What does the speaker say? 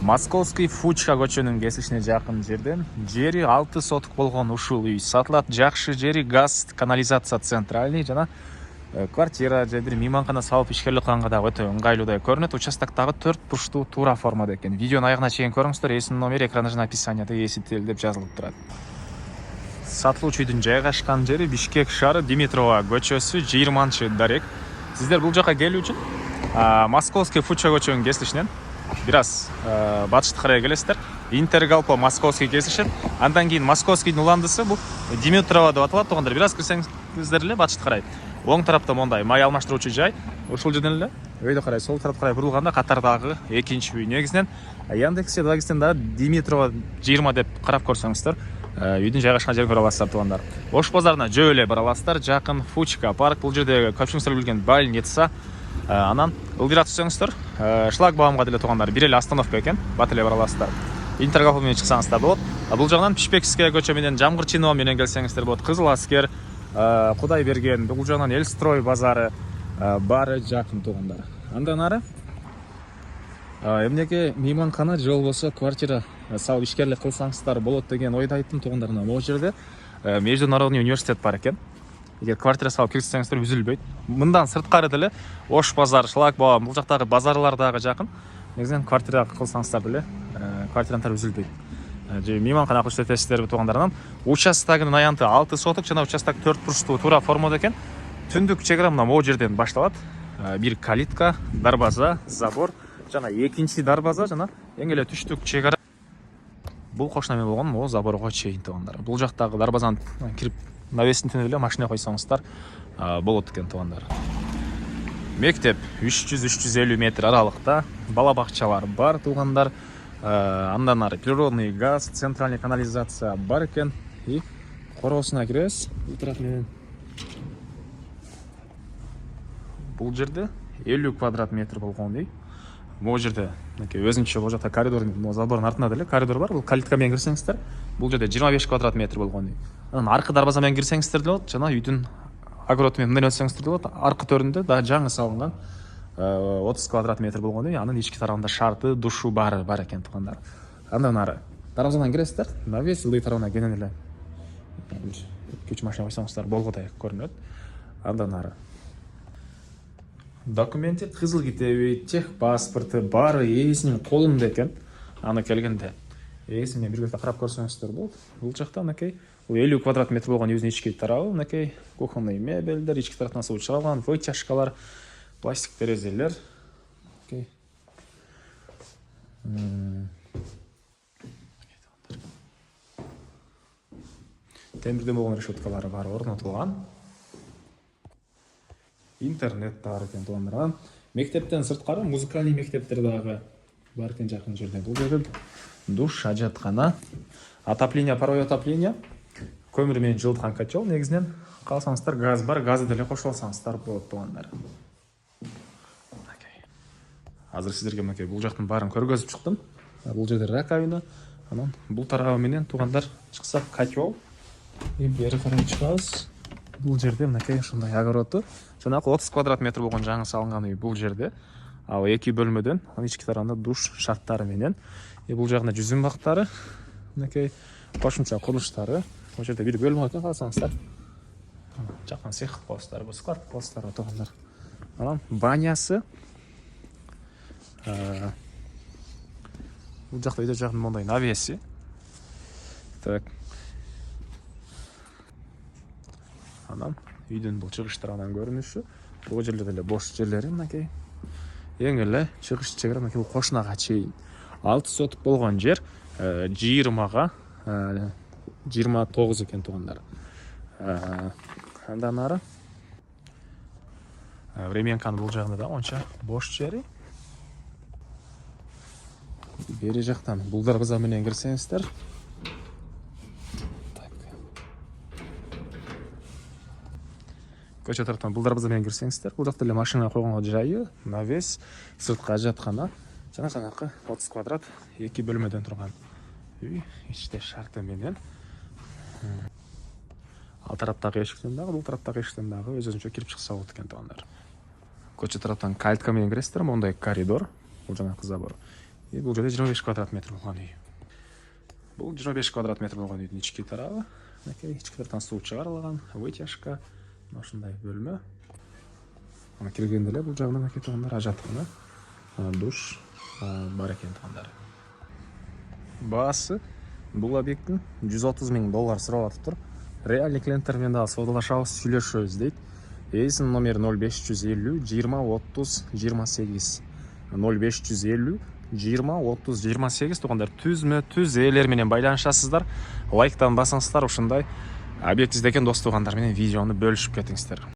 Московский Фучка көчөнүн кесишине жакын жерден жери 6 соток болгон ушул үй сатылат. Жакшы жери газ, канализация центральный жана квартира же бир мейманкана салып ишкерлик кылганга дагы өтө ыңгайлуудай көрүнөт. Участоктогу 4 бурчтуу туура формада экен. Видеонун аягына чейин көрүңүздөр. Эсинин номери экранда жана описанияда Есител деп жазылып турат. Сатылуучу үйдүн жайгашкан жери Бишкек шаары, Димитрова көчөсү, 20-дарек. Сиздер бул жака келүү үчүн Московский Фучка көчөнүн кесилишинен бир аз батышты карай келесиздер. Интергалпо Московский кесишет. Андан кийин Московскийдин уландысы бул Димитрова деп аталат. Тугандар бир аз кирсеңиздер эле батышты карай. Оң тарапта мондай май алмаштыруучу жай. Ушул жерден эле өйдө карай сол тарапка карай бурулганда катардагы экинчи үй. Негизинен Яндекс Дагестен да Димитрова 20 деп карап көрсөңүздөр үйдүн жайгашкан жерин көрө аласыздар туугандар. Ош базарына жөө эле бара аласыздар. Жакын Фучка парк, бул жерде көпчүлүктөр билген больница. Анан ылдыйраак түшсөңүздөр шлагбаумга деле туугандар бир эле остановка экен. Бат эле бара аласыздар. Интергалпо менен чыксаңыздар болот. Бул жагынан Пишпекская көчө менен Жамгырчинова менен келсеңиздер болот. Кызыл аскер, Кудай берген, бул жагынан Элстрой базары баары жакын туугандар. Андан ары эмнеге мейманкана же болбосо квартира салып ишкерлик кылсаңыздар болот деген ойду айттым туугандар. Могу жерде Международный университет бар экен. Эгер квартира салып кирсеңиздер үзүлбөйт. Мындан сырткары деле Ош базар, шлагбаум, бул жактагы базарлар дагы жакын. Негизинен квартира кылсаңыздар деле квартиранын үзүлбөйт. Же мейманкана көрсөтөсүздерби туугандардан. Участогунун аянты 6 соток жана участок 4 бурчтуу туура формада экен. Түндүк чегара мына могу жерден башталат. Бир калитка, дарбаза, забор жана экинчи дарбаза жана эң эле түштүк чегара. Бул кошуна менен болгон могу заборго чейин туугандар. Бул жактагы дарбазаны кирип навесинтен эле машина койсоңуздар болот экен туугандар. Мектеп 300-350 метр аралыкта, бала бакчалар бар туугандар. Андан ары природный газ, центральный канализация бар экен. И короосуна киребиз. Бул тарап менен бул жерде 50 квадрат метр болгон үй. Могу жерде өзүнчө бул жакта коридор, забордун артында деле коридор бар. Бул калитка менен кирсеңиздер, бул жерде 25 квадрат метр болгон үй. Анан аркы дарбаза менен кирсеңиздер деле болот. Жана үйдүн огород менен мындай өтсөңүздөр деле болот. Аркы төрүндө да жаңы салынган 30 квадрат метр болгон үй. Анын ички тарабында шарты, душу бар экен туугандар. Андан ары дарбазадан киресиздер. Навес ылдый тарабына кенен эле көч машина койсоңуздар болгодай көрүнөт. Андан ары документи, кызыл китеби, тех паспорты баары ээсинин колунда экен. Аны келгенде ээси менен бирге карап көрсөңүздөр болот. Бул жакта анакей 50 квадрат метр болгон үйдүн ички тарабы, анакей кухонный мебелдер, ички тараптан суу чыгарылган вытяжкалар, пластик терезелер. Темирден болгон решеткалары бар орнотулган. Интернет бар экен туугандар. Мектептен сырткары музыкалный мектептер дагы бар экен жакын жерде. Бул жерде душ, ажаткана, отопление, паровое отопление, көмүр менен жылыткан котел. Негизинен калсаңыздар газ бар, газды деле кошуп алсаңыздар болот туугандар. Азыр сиздерге мынакей бул жактын баарын көргөзүп чыктым. Бул жерде раковина, анан бул тарабы менен туугандар чыксак котел. Бери карай чыгабыз. Бул жерде мынакей ушундай огороду. Жанагы 30 квадрат метр болгон жаңы салынган үй бул жерде. Ал эки бөлмөдөн, анын ички тарабында душ шарттары менен. Бул жагында жүзүм бактары, мынакей кошумча курулуштары. Бул жерде бир бөлмө экен калсаңыздар. Жакын цех кыласыздар, бул склад кыласыздар туугандар. Анан банясы. Бул жакта өйдө жагын мондай навеси. Так. Анан үйдүн бул чыгыш тарабынан көрүнүшү. Бул жерлерде эле бош жерлери мынакей. Эң эле чыгыш чегара мынакей кошунага чейин 6 соток болгон жер 20га 29 экен туугандар. Андан ары временканын бул жагында да онча бош жери. Бери жактан бул дарбаза менен кирсеңиздер. Көчө тараптан бул дарбаза менен кирсеңиздер, бул жакта эле машина койгонго жайы, навес, сырткы ажаткана, жана жанакы 30 квадрат 2 бөлмөдөн турган үй, ичте шарты менен. Ал тараптагы эшиктен дагы, бул тараптагы эшиктен дагы өзүнчө кирип чыкса болот экен туугандар. Көчө тараптан калитка менен киресиздер, мондай коридор, бул жанакы забор. Бул жерде 25 квадрат метр болгон үй. Бул 25 квадрат метр болгон үйдүн ички тарабы. Мынакей ички тараптан суу чыгарылган, вытяжка, ушундай бөлмө. Ана киргенде эле бул жагынан аке туугандар ажаткан, душ бар экен туугандар. Баасы бул объекттин $130,000 сурап атыптыр. Реальный клиенттер менен дагы соодалашабыз, сүйлөшөбүз дейт. Эсин номер 0550 20 30 28. 0550 20 30 28 туугандар, түзмө түз ээлер менен байланышасыздар. Лайктан басыңыздар, ушундай объект издеген дос туугандар менен видеону бөлүшүп кетиңиздер.